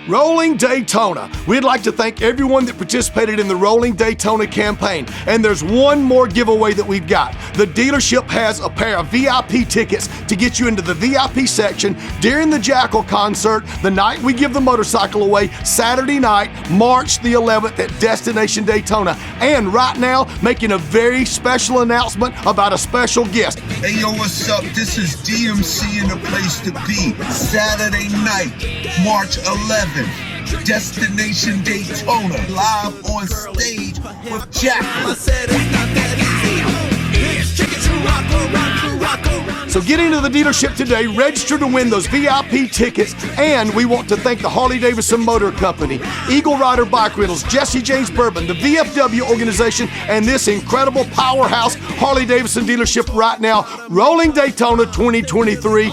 Rolling Daytona. We'd like to thank everyone that participated in the Rolling Daytona campaign. And there's one more giveaway that we've got. The dealership has a pair of VIP tickets to get you into the VIP section during the Jackyl concert, the night we give the motorcycle away, Saturday night, March the 11th at Destination Daytona. And right now, making a very special announcement about a special guest. Hey, yo, what's up? This is DMC in the place to be. Saturday night, March 11th. Destination Daytona, live on stage with Jackyl. So get into the dealership today, register to win those VIP tickets, and we want to thank the Harley-Davidson Motor Company, Eagle Rider Bike Rentals, Jesse James Bourbon, the VFW organization, and this incredible powerhouse Harley-Davidson dealership right now, Rolling Daytona 2023.